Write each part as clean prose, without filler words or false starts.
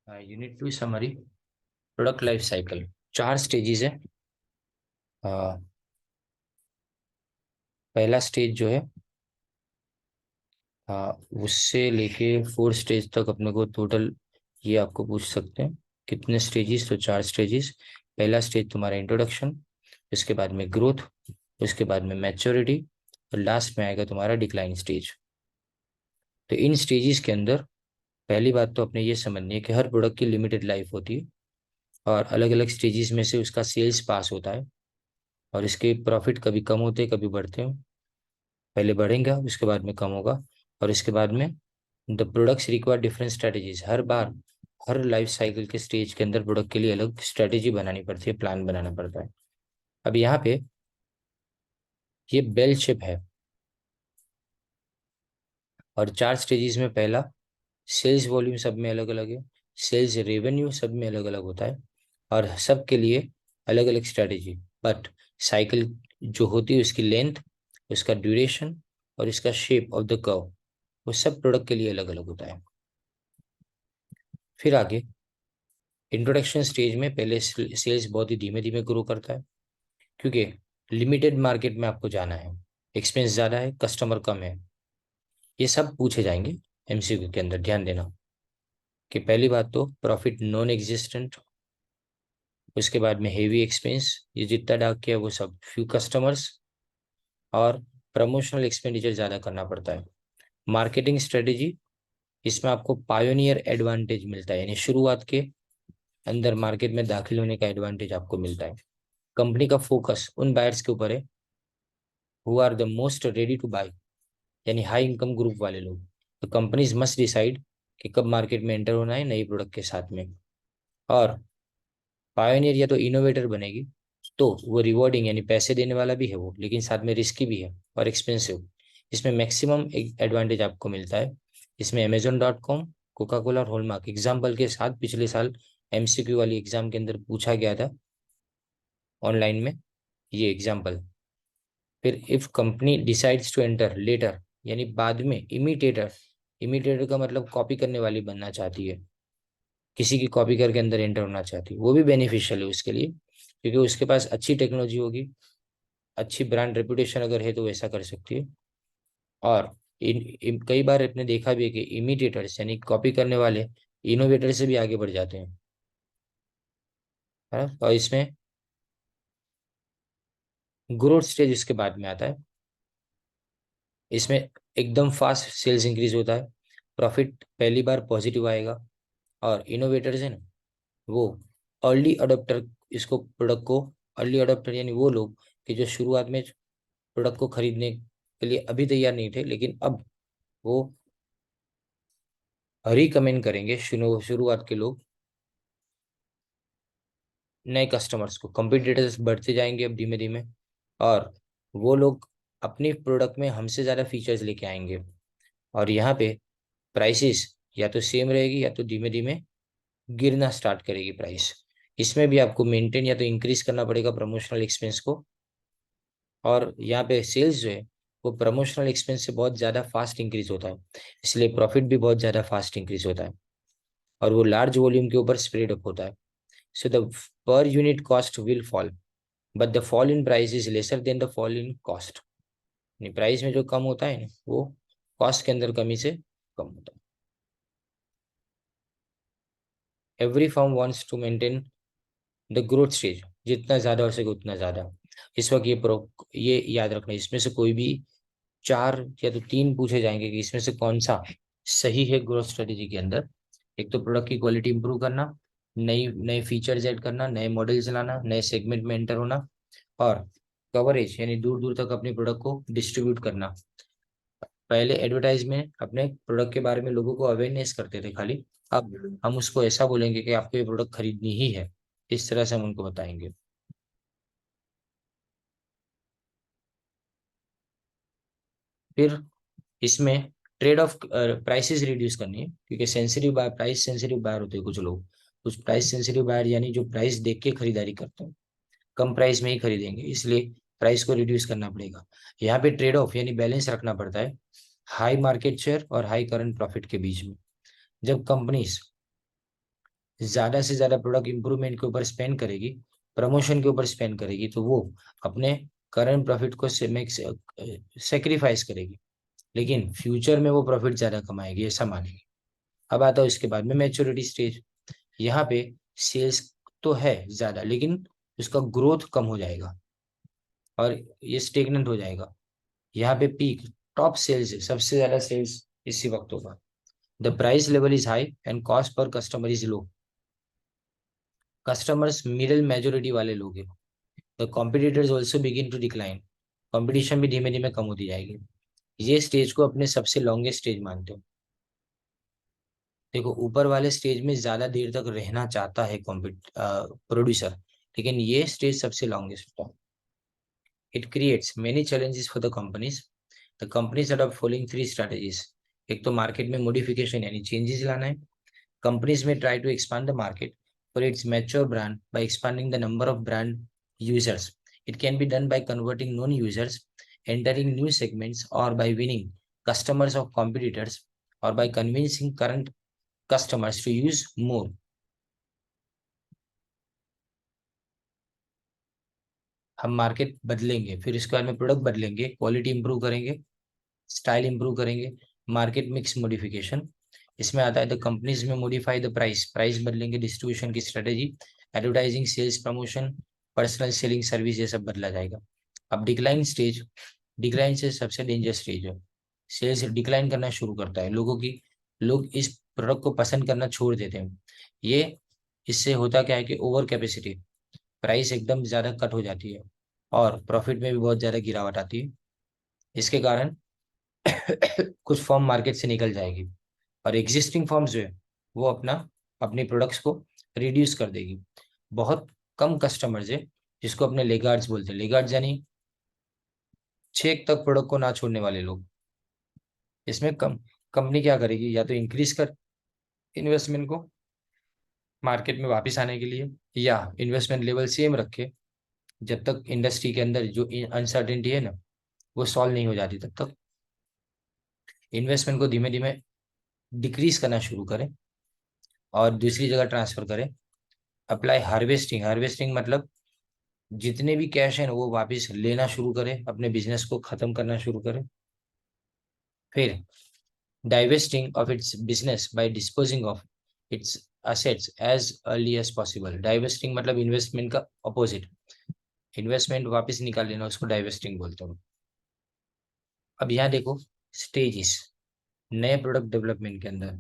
Unit 2 summary product life cycle 4 stages है। अ, पहला stage जो है उससे लेके 4 स्टेज तक अपने को टोटल ये आपको पूछ सकते हैं कितने स्टेजेस। तो 4 स्टेजेस। पहला स्टेज तुम्हारा इंट्रोडक्शन, उसके बाद में ग्रोथ, उसके बाद में मैच्योरिटी और लास्ट में आएगा तुम्हारा डिक्लाइन स्टेज। तो इन स्टेजेस के अंदर पहली बात तो अपने ये समझनी है कि हर प्रोडक्ट की लिमिटेड लाइफ होती है और अलग अलग स्टेजेस में से उसका सेल्स पास होता है और इसके प्रॉफिट कभी कम होते हैं कभी बढ़ते हैं। पहले बढ़ेंगे उसके बाद में कम होगा और इसके बाद में the products require different strategies. Her bar her life cycle के स्टेज के अंदर प्रोडक्ट के लिए अलग स्ट्रेटेजी बनानी पड़ती है, प्लान बनाना पड़ता है। अब यहाँ पे ये बेल शेप है और 4 स्टेजेस में पहला सेल्स वॉल्यूम सब में अलग अलग है, सेल्स रेवेन्यू सब में अलग अलग होता है और सब के लिए अलग अलग स्ट्रेटेजी। बट साइकिल जो होती है उसकी लेंथ, उसका ड्यूरेशन और इसका शेप ऑफ द कर्व वो सब प्रोडक्ट के लिए अलग अलग होता है। फिर आगे इंट्रोडक्शन स्टेज में पहले सेल्स बहुत ही धीमे धीमे ग्रो करता है क्योंकि लिमिटेड मार्केट में आपको जाना है, एक्सपेंस ज़्यादा है, कस्टमर कम है। ये सब पूछे जाएंगे एमसीक्यू के अंदर। ध्यान देना कि पहली बात तो प्रॉफिट नॉन एग्जिस्टेंट, उसके बाद में हेवी एक्सपेंस, ये जितना डाक किया वो सब फ्यू कस्टमर्स और प्रमोशनल एक्सपेंडिचर ज़्यादा करना पड़ता है। मार्केटिंग स्ट्रेटेजी, इसमें आपको पायोनियर एडवांटेज मिलता है, यानी शुरुआत के अंदर मार्केट में दाखिल होने का एडवांटेज आपको मिलता है। कंपनी का फोकस उन बायर्स के ऊपर है who are the most ready to buy, यानी हाई इनकम ग्रुप वाले लोग। तो कंपनीज मस्ट डिसाइड कि कब मार्केट में एंटर होना है नई प्रोडक्ट के साथ में। और पायोनियर या तो इनोवेटर बनेगी तो वो रिवॉर्डिंग यानी पैसे देने वाला भी है वो, लेकिन साथ में रिस्की भी है और एक्सपेंसिव। इसमें मैक्सिमम एडवांटेज आपको मिलता है। इसमें अमेजोन.com, कोका कोला और हॉलमार्क एग्जाम्पल के साथ पिछले साल एमसीक्यू वाली एग्जाम के अंदर पूछा गया था ऑनलाइन में ये एग्जाम्पल। फिर if company decides to enter later, यानी बाद में इमिटेटर, इमिटेटर का मतलब कॉपी करने वाली बनना चाहती है, किसी की कॉपी करके अंदर एंटर होना चाहती है, वो भी बेनिफिशियल है उसके लिए क्योंकि उसके पास अच्छी टेक्नोलॉजी होगी, अच्छी ब्रांड रेपुटेशन अगर है तो वैसा कर सकती है। और कई बार आपने देखा भी है कि इमिटेटर्स यानी कॉपी करने वाले इनोवेटर से भी आगे बढ़ जाते हैं, है ना। और इसमें ग्रोथ स्टेज इसके बाद में आता है। इसमें एकदम फास्ट सेल्स इंक्रीज होता है, प्रॉफिट पहली बार पॉजिटिव आएगा और इनोवेटर्स है ना वो अर्ली अडोप्टर, इसको प्रोडक्ट को अर्ली अडोप्टर यानी वो लोग कि जो शुरुआत में प्रोडक्ट को खरीदने के लिए अभी तैयार नहीं थे लेकिन अब वो रिकमेंड करेंगे शुरुआत के लोग नए कस्टमर्स को। कंपटीटर्स बढ़ते जाएंगे अब धीमे धीमे और वो लोग अपनी प्रोडक्ट में हमसे ज़्यादा फीचर्स लेके आएंगे और यहाँ पे प्राइसेस या तो सेम रहेगी या तो धीमे धीमे गिरना स्टार्ट करेगी प्राइस। इसमें भी आपको मेंटेन या तो इंक्रीज करना पड़ेगा प्रमोशनल एक्सपेंस को। और यहाँ पे सेल्स जो है वो प्रमोशनल एक्सपेंस से बहुत ज़्यादा फास्ट इंक्रीज होता है, इसलिए प्रॉफिट भी बहुत ज़्यादा फास्ट इंक्रीज होता है और वो लार्ज वॉल्यूम के ऊपर स्प्रेड अप होता है। So the per unit cost will fall but the fall in price is lesser than the fall in cost. Price में जो कम होता है ना वो कॉस्ट के अंदर कमी से कम होता है। Every firm wants to maintain the growth stage, जितना ज़्यादा हो सके उतना ज़्यादा। इस वक्त ये याद रखना इसमें से कोई भी 4 या तो 3 पूछे जाएंगे कि इसमें से कौन सा सही है ग्रोथ स्ट्रेटेजी के अंदर। एक तो प्रोडक्ट की क्वालिटी इंप्रूव करना, नई नए फीचर्स ऐड करना, नए मॉडल्स लाना, नए सेगमेंट में एंटर होना और कवरेज यानी दूर दूर तक अपने प्रोडक्ट को डिस्ट्रीब्यूट करना। पहले एडवर्टाइज में अपने प्रोडक्ट के बारे में लोगों को अवेयरनेस करते थे खाली, अब हम उसको ऐसा बोलेंगे कि आपको ये प्रोडक्ट खरीदनी ही है, इस तरह से हम उनको बताएंगे। फिर इसमें ट्रेड ऑफ प्राइसेस रिड्यूस करनी है क्योंकि sensitive buyer, price sensitive buyer होते हैं कुछ लोग। कुछ प्राइस सेंसिटिव बायर यानी जो प्राइस देख के खरीदारी करते हैं, कम प्राइस में ही खरीदेंगे, इसलिए प्राइस को रिड्यूस करना पड़ेगा। यहाँ पे ट्रेड ऑफ यानी बैलेंस रखना पड़ता है हाई मार्केट शेयर और हाई करंट प्रॉफिट के बीच में। जब कंपनीज ज्यादा से ज्यादा प्रोडक्ट इंप्रूवमेंट के ऊपर स्पेंड करेगी, प्रमोशन के ऊपर स्पेंड करेगी, तो वो अपने करंट प्रॉफिट को सेक्रीफाइस करेगी, लेकिन फ्यूचर में वो प्रॉफिट ज्यादा कमाएगी, ऐसा मानेगी। अब आता है उसके बाद में मैच्योरिटी स्टेज। यहाँ पे सेल्स तो है ज्यादा, लेकिन उसका ग्रोथ कम हो जाएगा और ये स्टेगनेंट हो जाएगा। यहाँ पे पीक टॉप सेल्स है, सबसे ज्यादा सेल्स इसी वक्त होगा। The price level is high and cost per customer is low. Customers middle majority वाले लोग हैं। The competitors also begin to decline. Competition भी धीमे धीमे कम होती जाएगी। ये स्टेज को अपने सबसे लॉन्गेस्ट स्टेज मानते हो। देखो, ऊपर वाले स्टेज में ज्यादा देर तक रहना चाहता है कॉम्पिट प्रोड्यूसर, लेकिन ये स्टेज सबसे लॉन्गेस्ट होता है। It creates many challenges for the companies. The companies adopt following three strategies. एक तो मार्केट में मॉडिफिकेशन यानी चेंजेस लाना है। Companies may try to expand the market for its mature brand by expanding the number of brand users. It can be done by converting non users, entering new segments, or by winning customers of competitors, or by convincing current customers to use more. हम market बदलेंगे, फिर इसके बाद में product बदलेंगे, quality improve करेंगे, style improve करेंगे, market mix modification. इसमें आता है the companies may modify the price, price बदलेंगे, डिस्ट्रीब्यूशन की strategy, advertising, sales promotion, personal selling service, ये सब बदला जाएगा। अब डिक्लाइन स्टेज, डिक्लाइन से सबसे डेंजर स्टेज है। सेल्स डिक्लाइन करना शुरू करता है, लोग इस प्रोडक्ट को पसंद करना छोड़ देते हैं। ये इससे होता क्या है कि ओवर कैपेसिटी, प्राइस एकदम ज्यादा कट हो जाती है और प्रॉफिट में भी बहुत ज्यादा गिरावट आती है। इसके कारण कुछ फर्म मार्केट से निकल जाएगी और एग्जिस्टिंग फर्म्स जो है वो अपने प्रोडक्ट्स को रिड्यूस कर देगी। बहुत कम कस्टमर्स है जिसको अपने लेगार्ड्स बोलते हैं। लेगार्ड्स यानी छेक तक प्रोडक्ट को ना छोड़ने वाले लोग। इसमें कंपनी क्या करेगी, या तो इंक्रीज कर इन्वेस्टमेंट को मार्केट में वापस आने के लिए, या इन्वेस्टमेंट लेवल सेम रखे जब तक इंडस्ट्री के अंदर जो अनसर्टेनिटी है ना वो सॉल्व नहीं हो जाती, तब तक इन्वेस्टमेंट को धीमे धीमे डिक्रीज करना शुरू करें और दूसरी जगह ट्रांसफर करें। अप्लाई हार्वेस्टिंग, हार्वेस्टिंग मतलब जितने भी कैश है ना वो वापस लेना शुरू करें, अपने बिजनेस को खत्म करना शुरू करें। फिर divesting of its business by disposing of its assets as early as possible. Divesting मतलब इन्वेस्टमेंट का अपोजिट, इन्वेस्टमेंट वापस निकाल लेना, उसको डाइवेस्टिंग बोलते हैं। अब यहाँ देखो स्टेजेस नए प्रोडक्ट डेवलपमेंट के अंदर।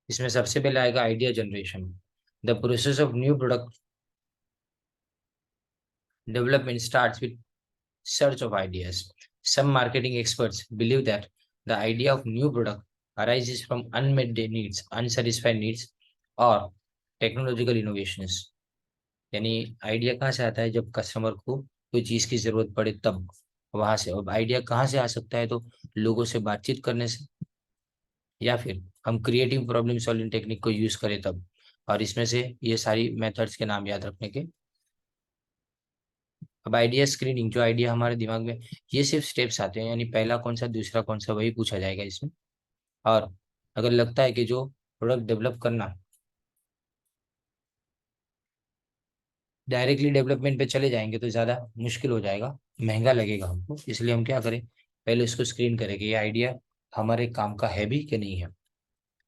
इसमें सबसे पहले आएगा idea generation. The process of new product development starts with search of ideas. Some marketing experts believe that the idea of new product arises from unmet needs, unsatisfied needs, or technological innovations. यानी idea कहाँ से आता है, जब customer को कोई चीज की जरूरत पड़े तब वहां से। अब आइडिया कहाँ से आ सकता है, तो लोगों से बातचीत करने से, या फिर हम क्रिएटिव प्रॉब्लम सॉल्विंग टेक्निक को यूज करें तब। और इसमें से ये सारी मेथड्स के नाम याद रखने के। अब आइडिया स्क्रीनिंग, जो आइडिया हमारे दिमाग में, ये सिर्फ स्टेप्स आते हैं, यानी पहला कौन सा दूसरा कौन सा वही पूछा जाएगा इसमें। और अगर लगता है कि जो प्रोडक्ट डेवलप करना डायरेक्टली डेवलपमेंट पे चले जाएंगे तो ज़्यादा मुश्किल हो जाएगा, महंगा लगेगा हमको, इसलिए हम क्या करें, पहले उसको स्क्रीन करें कि ये आइडिया हमारे काम का है भी कि नहीं है।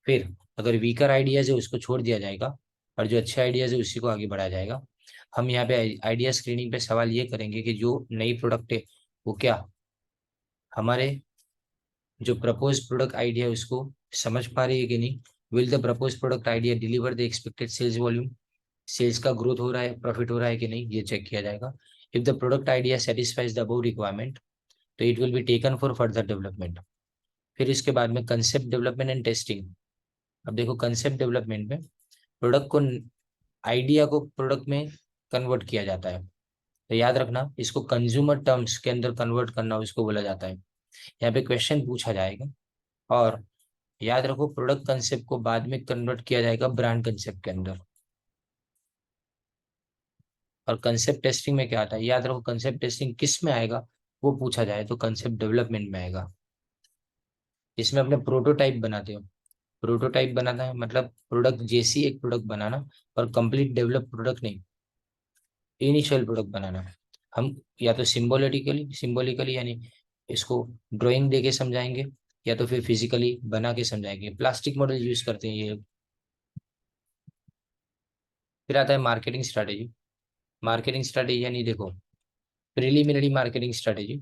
फिर अगर वीकर आइडियाज है उसको छोड़ दिया जाएगा और जो अच्छे आइडियाज है उसी को आगे बढ़ाया जाएगा। हम यहाँ पे आइडिया स्क्रीनिंग पे सवाल ये करेंगे कि जो नई प्रोडक्ट है वो क्या हमारे जो प्रपोज प्रोडक्ट आइडिया है उसको समझ पा रही है कि नहीं। Will the propose product idea deliver the expected sales volume, sales का ग्रोथ हो रहा है, प्रॉफिट हो रहा है कि नहीं, ये चेक किया जाएगा। If the product idea satisfies the above requirement तो it will be taken for further development. फिर इसके बाद में कंसेप्ट डेवलपमेंट एंड टेस्टिंग। अब देखो कंसेप्ट डेवलपमेंट में प्रोडक्ट को आइडिया को प्रोडक्ट में कन्वर्ट किया जाता है, तो याद रखना इसको कंज्यूमर टर्म्स के अंदर कन्वर्ट करना उसको बोला जाता है। यहाँ पे क्वेश्चन पूछा जाएगा और याद रखो प्रोडक्ट कंसेप्ट को बाद में कन्वर्ट किया जाएगा ब्रांड कंसेप्ट के अंदर। और कंसेप्ट टेस्टिंग में क्या आता है, याद रखो कंसेप्ट टेस्टिंग किस में आएगा, वो पूछा जाए तो कंसेप्ट डेवलपमेंट में आएगा। इसमें अपने प्रोटोटाइप बनाते हो। प्रोटोटाइप बनाना है मतलब प्रोडक्ट जैसी एक प्रोडक्ट बनाना, और कंप्लीट डेवलप प्रोडक्ट नहीं, इनिशियल प्रोडक्ट बनाना। हम या तो सिम्बोलिकली सिम्बोलिकली यानी इसको ड्राइंग दे के समझाएंगे, या तो फिर फिजिकली बना के समझाएंगे। प्लास्टिक मॉडल यूज करते हैं ये। फिर आता है मार्केटिंग स्ट्रैटेजी। मार्केटिंग स्ट्रैटेजी यानी देखो, preliminary marketing strategy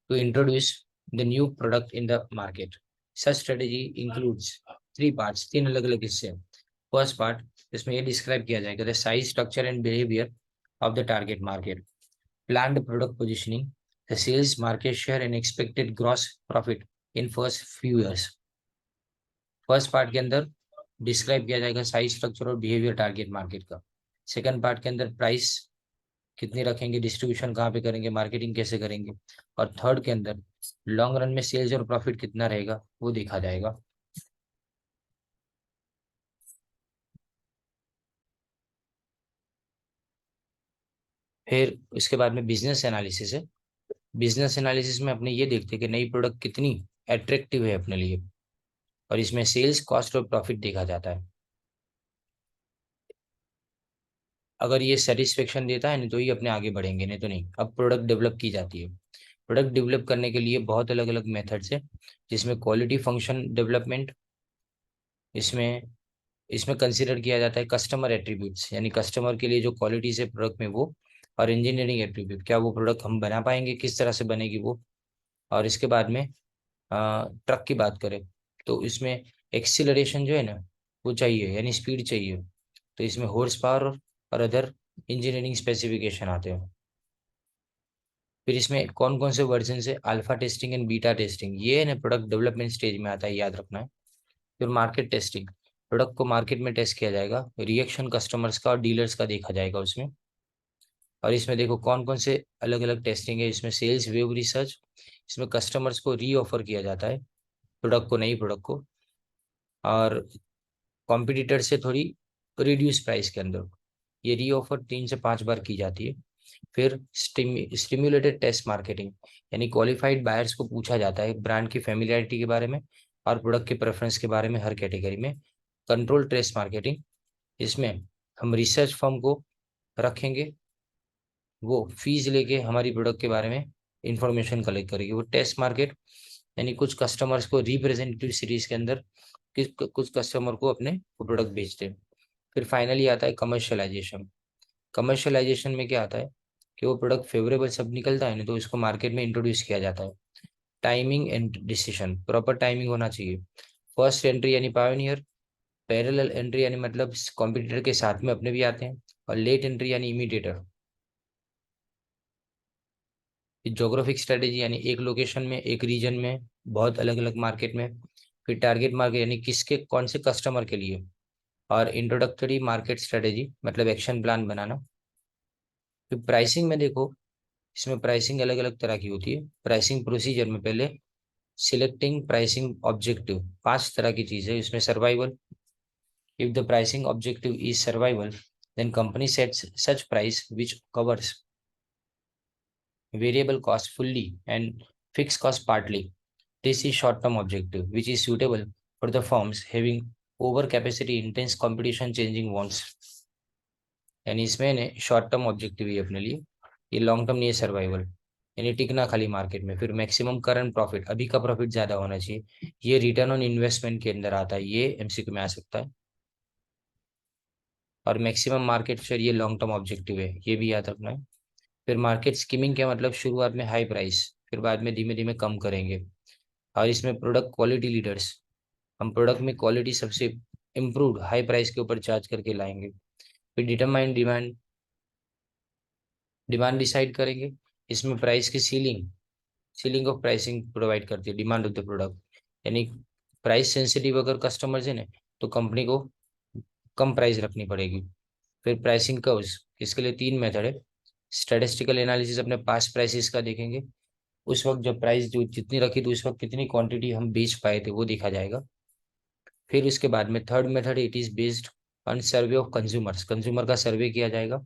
to introduce the new product in the market. Such strategy includes three parts, तीन अलग अलग हिस्से। फर्स्ट पार्ट, इसमें ये डिस्क्राइब किया जाएगा the size structure and behaviour of the target market, planned product positioning, the sales market share and expected gross profit in first few years। First part के अंदर डिस्क्राइब किया जाएगा साइज स्ट्रक्चर और behaviour target market का। Second part के अंदर price कितनी रखेंगे, डिस्ट्रीब्यूशन कहाँ पे करेंगे, मार्केटिंग कैसे करेंगे, और थर्ड के अंदर लॉन्ग रन में सेल्स और प्रॉफिट कितना रहेगा वो देखा जाएगा। फिर उसके बाद में बिजनेस एनालिसिस है। बिजनेस एनालिसिस में अपने ये देखते हैं कि नई प्रोडक्ट कितनी अट्रैक्टिव है अपने लिए, और इसमें सेल्स कॉस्ट और प्रॉफिट देखा जाता है। अगर ये सेटिस्फेक्शन देता है नहीं तो ही अपने आगे बढ़ेंगे, नहीं तो नहीं। अब प्रोडक्ट डेवलप की जाती है। प्रोडक्ट डेवलप करने के लिए बहुत अलग अलग मेथड्स है, जिसमें क्वालिटी फंक्शन डेवलपमेंट, इसमें इसमें कंसीडर किया जाता है कस्टमर एट्रीब्यूट्स, यानी कस्टमर के लिए जो क्वालिटीज है प्रोडक्ट में वो, और इंजीनियरिंग एट्रीब्यूट, क्या वो प्रोडक्ट हम बना पाएंगे, किस तरह से बनेगी वो। और इसके बाद में ट्रक की बात करें तो इसमें एक्सीलरेशन जो है ना वो चाहिए, यानी स्पीड चाहिए। तो इसमें हॉर्स पावर और अदर इंजीनियरिंग स्पेसिफिकेशन आते हैं। फिर इसमें कौन कौन से वर्जन है, alpha testing and beta testing, ये ना प्रोडक्ट डेवलपमेंट स्टेज में आता है, याद रखना है। फिर मार्केट टेस्टिंग, प्रोडक्ट को मार्केट में टेस्ट किया जाएगा, रिएक्शन कस्टमर्स का और डीलर्स का देखा जाएगा उसमें। और इसमें देखो कौन कौन से अलग अलग टेस्टिंग है, इसमें सेल्स वेव रिसर्च, इसमें कस्टमर्स को री ऑफर किया जाता है प्रोडक्ट को, नई प्रोडक्ट को, और कॉम्पिटिटर से थोड़ी रिड्यूस प्राइस के अंदर, ये री ऑफर 3 से 5 बार की जाती है। फिर स्टिम्युलेटेड टेस्ट मार्केटिंग, यानी क्वालिफाइड बायर्स को पूछा जाता है ब्रांड की फेमिलियरिटी के बारे में और प्रोडक्ट के प्रेफरेंस के बारे में हर कैटेगरी में। कंट्रोल टेस्ट मार्केटिंग, इसमें हम रिसर्च फर्म को रखेंगे, वो फीस लेके हमारी प्रोडक्ट के बारे में इंफॉर्मेशन कलेक्ट करेगी। वो टेस्ट मार्केट यानी कुछ कस्टमर्स को रिप्रेजेंटेटिव सीरीज के अंदर कुछ कस्टमर को अपने प्रोडक्ट बेचते हैं। फिर फाइनली आता है कमर्शियलाइजेशन। कमर्शियलाइजेशन में क्या आता है कि वो प्रोडक्ट फेवरेबल सब निकलता है ना तो इसको मार्केट में इंट्रोड्यूस किया जाता है। Timing and decision, proper timing होना चाहिए। फर्स्ट एंट्री यानी पायोनियर, पैरेलल एंट्री यानी मतलब कॉम्पिटिटर के साथ में अपने भी आते हैं, और लेट एंट्री यानी इमीडिएटर। जोग्राफिक स्ट्रेटेजी यानी एक लोकेशन में, एक रीजन में, बहुत अलग अलग मार्केट में। फिर टारगेट मार्केट यानी किसके कौन से कस्टमर के लिए, और इंट्रोडक्टरी मार्केट स्ट्रेटेजी मतलब एक्शन प्लान बनाना। फिर प्राइसिंग में देखो, इसमें प्राइसिंग अलग अलग तरह की होती है। प्राइसिंग प्रोसीजर में पहले सिलेक्टिंग प्राइसिंग ऑब्जेक्टिव, 5 तरह की चीज है इसमें। Survival, if the pricing objective is survival then company sets such price which covers variable cost fully and fixed cost partly. This is short-term objective, which is suitable for the firms having overcapacity, intense competition, changing wants। यानी इसमें ने short term objective है अपने लिए, ये long term नहीं है survival, यानी टिकना खाली मार्केट में। फिर मैक्सिमम करंट प्रॉफिट, अभी का प्रॉफिट ज्यादा होना चाहिए, ये रिटर्न ऑन इन्वेस्टमेंट के अंदर आता है, ये एमसीक्यू में आ सकता है। और मैक्सिमम मार्केट शेयर ये लॉन्ग टर्म ऑब्जेक्टिव है, ये भी याद रखना है। फिर मार्केट स्कीमिंग क्या मतलब, शुरुआत में हाई प्राइस, फिर बाद में धीमे धीमे कम करेंगे। और इसमें प्रोडक्ट क्वालिटी लीडर्स, हम प्रोडक्ट में क्वालिटी सबसे इम्प्रूव्ड हाई प्राइस के ऊपर चार्ज करके लाएंगे। फिर डिटरमाइन डिमांड, डिमांड डिसाइड करेंगे, इसमें प्राइस की ceiling, ceiling of pricing provide करती है डिमांड ऑफ द प्रोडक्ट, यानी प्राइस सेंसिटिव अगर कस्टमर्स है ना तो कंपनी को कम प्राइस रखनी पड़ेगी। फिर प्राइसिंग कर्व्स, इसके लिए 3 मेथड है। स्टैटिस्टिकल एनालिसिस, अपने पास प्राइसेस का देखेंगे, उस वक्त जब प्राइस जो जितनी रखी थी उस वक्त कितनी क्वांटिटी हम बेच पाए थे वो देखा जाएगा। फिर उसके बाद में third method, it is based on survey of consumers, consumer का सर्वे किया जाएगा।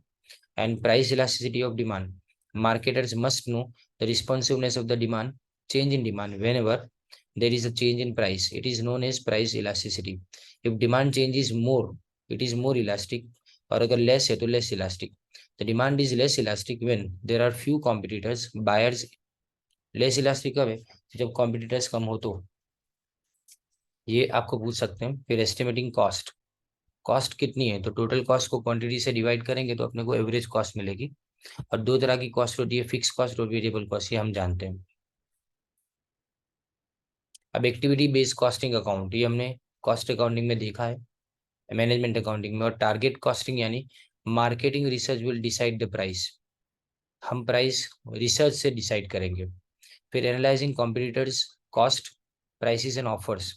And price elasticity of demand, marketers must know the responsiveness of the demand, change in demand when ever there is a change in price. It is known as price elasticity. If demand change is more, it is more elastic. और अगर less है तो less elastic. The demand is less elastic when there are few competitors, buyers. Less elastic कब है? जब competitors कम हो तो. ये आपको पूछ सकते हैं. फिर estimating cost. कॉस्ट कितनी है? तो टोटल कॉस्ट को क्वांटिटी से डिवाइड करेंगे तो अपने को एवरेज कॉस्ट मिलेगी. और दो तरह की कॉस्ट होती है, फिक्स कॉस्ट और वेरिएबल कॉस्ट, ये हम जानते हैं. अब एक्टिविटी बेस्ड कॉस्टिंग अकाउंट, ये हमने कॉस्ट अकाउंटिंग में देखा है, मैनेजमेंट अकाउंटिंग में. और टारगेट कॉस्टिंग यानी marketing research will decide the price. हम प्राइस रिसर्च से डिसाइड करेंगे. फिर analysing competitors cost, prices and offers.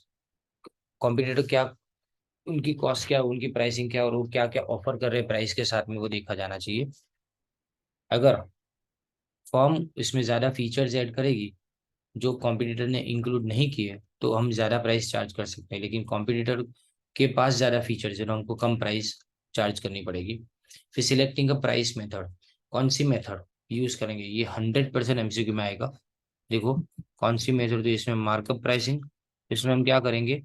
Competitor क्या, उनकी कॉस्ट क्या, उनकी प्राइसिंग क्या, और वो क्या क्या ऑफर कर रहे हैं प्राइस के साथ में, वो देखा जाना चाहिए. अगर फर्म इसमें ज़्यादा फीचर्स ऐड करेगी जो कॉम्पिटिटर ने इंक्लूड नहीं किए तो हम ज़्यादा प्राइस चार्ज कर सकते हैं. लेकिन कॉम्पिटिटर के पास ज़्यादा फीचर्स है तो हमको कम प्राइस चार्ज करनी पड़ेगी. फिर सिलेक्टिंग अ प्राइस मेथड, कौन सी मेथड यूज़ करेंगे, ये 100% एमसीक्यू में आएगा. देखो कौन सी मेथड, तो इसमें मार्कअप प्राइसिंग. इसमें हम क्या करेंगे,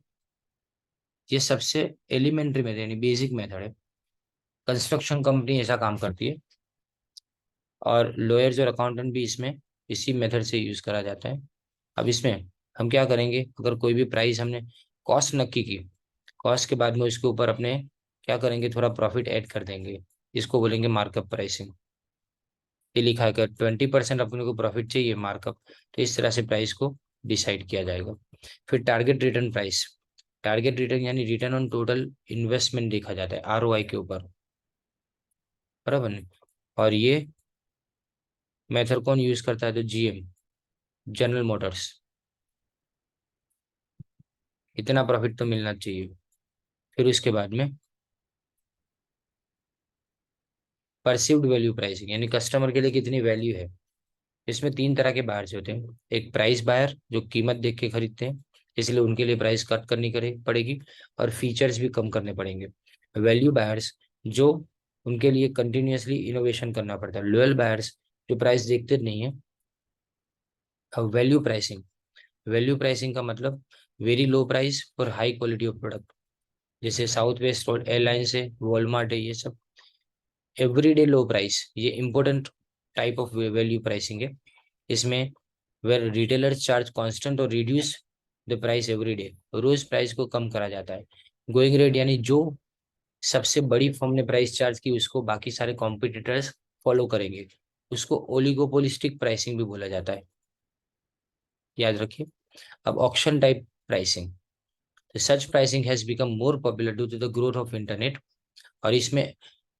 ये सबसे एलिमेंट्री मेथड यानी बेसिक मेथड है. कंस्ट्रक्शन कंपनी ऐसा काम करती है और लॉयर्स और अकाउंटेंट भी इसमें इसी मेथड से यूज करा जाता है. अब इसमें हम क्या करेंगे, अगर कोई भी प्राइस हमने कॉस्ट नक्की की, कॉस्ट के बाद में उसके ऊपर अपने क्या करेंगे, थोड़ा प्रॉफिट ऐड कर देंगे. इसको बोलेंगे मार्कअप प्राइसिंग. ये लिखा है कि 20% अपने को प्रॉफिट चाहिए मार्कअप, तो इस तरह से प्राइस को डिसाइड किया जाएगा. फिर target return price. Target return यानी रिटर्न ऑन टोटल इन्वेस्टमेंट देखा जाता है आरओआई के ऊपर, बराबर नहीं. और ये मेथड कौन यूज करता है, तो जीएम, जनरल मोटर्स. इतना प्रॉफिट तो मिलना चाहिए. फिर उसके बाद में परसिव्ड वैल्यू प्राइसिंग यानी कस्टमर के लिए कितनी वैल्यू है. इसमें तीन तरह के बायर्स होते हैं. एक प्राइस बायर जो कीमत देख के खरीदते हैं, इसलिए उनके लिए प्राइस कट करनी करे पड़ेगी और फीचर्स भी कम करने पड़ेंगे. वैल्यू बायर्स जो उनके लिए कंटिन्यूअसली इनोवेशन करना पड़ता है. लोयल बायर्स जो प्राइस देखते नहीं है. अब वैल्यू प्राइसिंग, वैल्यू प्राइसिंग का मतलब वेरी लो प्राइस और हाई क्वालिटी ऑफ प्रोडक्ट. जैसे साउथ वेस्ट और एयरलाइंस है, वॉलमार्ट है, ये सब एवरीडे लो प्राइस, ये important type of value pricing है. इसमें वेर रिटेलर्स चार्ज कांस्टेंट और reduce the price every day, रोज प्राइस को कम करा जाता है. गोइंग रेट यानी जो सबसे बड़ी फर्म ने प्राइस चार्ज की उसको बाकी सारे कॉम्पिटिटर्स फॉलो करेंगे, उसको ओलिगोपोलिस्टिक प्राइसिंग भी बोला जाता है, याद रखिए. अब auction type pricing, such pricing has become more popular due to the growth of internet. और इसमें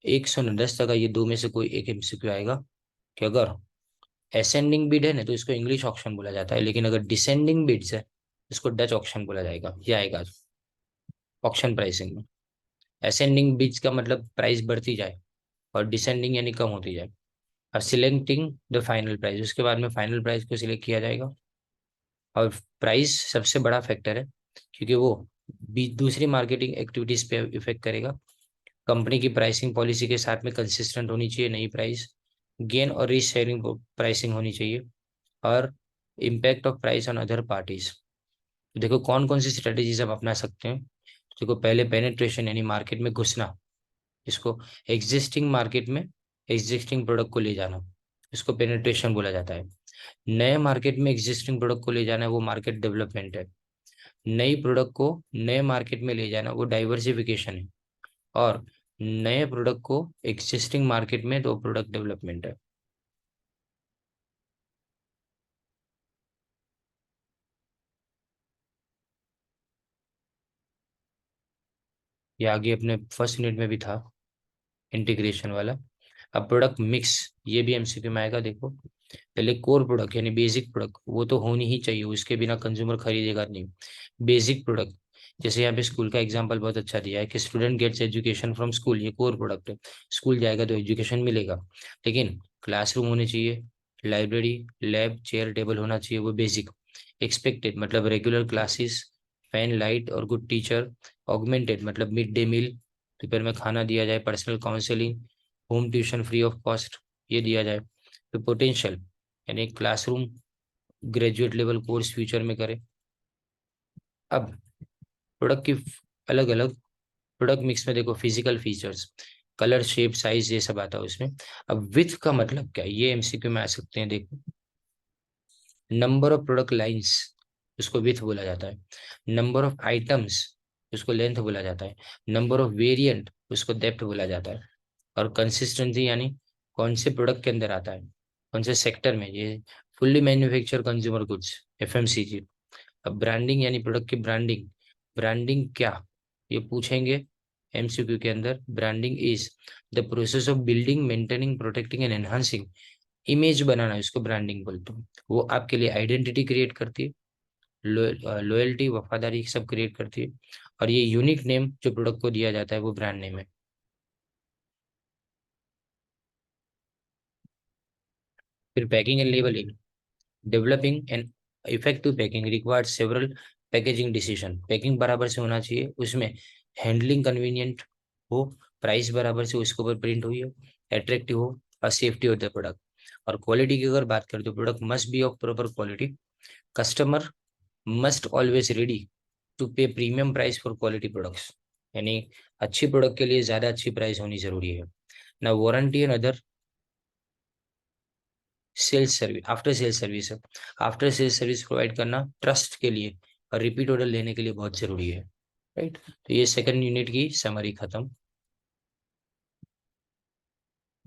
110 तक ये दो में से कोई एक एमसीक्यू आएगा कि अगर असेंडिंग बिड है ना तो इसको इंग्लिश ऑक्शन बोला जाता है, लेकिन अगर डिसेंडिंग बिड्स है इसको डच ऑक्शन बोला जाएगा. ये आएगा ऑक्शन प्राइसिंग में. असेंडिंग बिड्स का मतलब प्राइस बढ़ती जाए और डिसेंडिंग यानी कम होती जाए. और सिलेक्टिंग द फाइनल प्राइस, उसके बाद में फाइनल प्राइस को सिलेक्ट किया जाएगा. और प्राइस सबसे बड़ा फैक्टर है क्योंकि वो दूसरी मार्केटिंग एक्टिविटीज पे इफेक्ट करेगा. कंपनी की प्राइसिंग पॉलिसी के साथ में कंसिस्टेंट होनी चाहिए नई प्राइस. गेन और रिस्क शेयरिंग प्राइसिंग होनी चाहिए. और impact of price on other parties. देखो कौन कौन सी स्ट्रेटेजीज हम अपना सकते हैं. देखो पहले पेनिट्रेशन यानी मार्केट में घुसना, इसको एग्जिस्टिंग मार्केट में एग्जिस्टिंग प्रोडक्ट को ले जाना, इसको पेनिट्रेशन बोला जाता है. नए मार्केट में एग्जिस्टिंग प्रोडक्ट को ले जाना है वो मार्केट डेवलपमेंट है. नई प्रोडक्ट को नए मार्केट में ले जाना वो डाइवर्सिफिकेशन है. और नए प्रोडक्ट को एग्जिस्टिंग मार्केट में तो प्रोडक्ट डेवलपमेंट है. ये आगे अपने फर्स्ट यूनिट में भी था इंटीग्रेशन वाला. अब प्रोडक्ट मिक्स, ये भी एमसीक्यू में आएगा. देखो पहले कोर प्रोडक्ट यानी बेसिक प्रोडक्ट वो तो होनी ही चाहिए, उसके बिना कंज्यूमर खरीदेगा नहीं. बेसिक प्रोडक्ट जैसे यहाँ पे स्कूल का एग्जांपल बहुत अच्छा दिया है कि student gets education from school, ये कोर प्रोडक्ट है. स्कूल जाएगा तो एजुकेशन मिलेगा, लेकिन क्लासरूम होने चाहिए, लाइब्रेरी, लैब, चेयर, टेबल होना चाहिए, वो बेसिक. एक्सपेक्टेड मतलब रेगुलर क्लासेस, फैन, लाइट और गुड टीचर. ऑगमेंटेड मतलब मिड डे मील, दोपहर में खाना दिया जाए, personal counselling, home tuition free of cost, ये दिया जाए. तो पोटेंशियल यानी classroom graduate level course future में करे. अब प्रोडक्ट की अलग अलग प्रोडक्ट मिक्स में देखो, physical features, colour, shape, size, ये सब आता है उसमें। अब विथ का मतलब क्या है, ये एमसीक्यू में आ सकते हैं। देखो, नंबर ऑफ प्रोडक्ट लाइंस, उसको विथ बोला जाता है। नंबर ऑफ आइटम्स, उसको लेंथ बोला जाता है। नंबर ऑफ वेरिएंट, उसको डेप्थ बोला जाता है। और कंसिस्टेंसी यानी कौन से प्रोडक्ट के अंदर आता है, कौन से सेक्टर में, ये fully manufacture consumer goods, FMCG. अब ब्रांडिंग यानी प्रोडक्ट की ब्रांडिंग, ब्रांडिंग क्या, ये पूछेंगे एमसीक्यू के अंदर। Branding is the process of building, maintaining, protecting and enhancing, image बनाना, इसको ब्रांडिंग बोलते हैं। वो आपके लिए आइडेंटिटी क्रिएट करती है, लॉयल्टी, वफादारी सब क्रिएट करती है। और ये यूनिक नेम जो प्रोडक्ट को दिया जाता है वो ब्रांड नेम है। फिर packing and labelling, developing and effective packing required several packaging decision. Packing बराबर से होना चाहिए, उसमें हैंडलिंग कन्वीनियंट हो, प्राइस बराबर से उसके ऊपर प्रिंट हुई हो, अट्रैक्टिव हो, और सेफ्टी ऑफ द प्रोडक्ट। और क्वालिटी की अगर बात करें तो product must be of proper quality, customer must always ready to pay premium price for quality products, यानी अच्छी प्रोडक्ट के लिए ज्यादा अच्छी प्राइस होनी जरूरी है ना। Warranty and other sales service, after sales service है, आफ्टर सेल्स सर्विस प्रोवाइड करना ट्रस्ट के लिए और रिपीट ऑर्डर लेने के लिए बहुत जरूरी है। राइट, तो ये सेकंड यूनिट की समरी खत्म।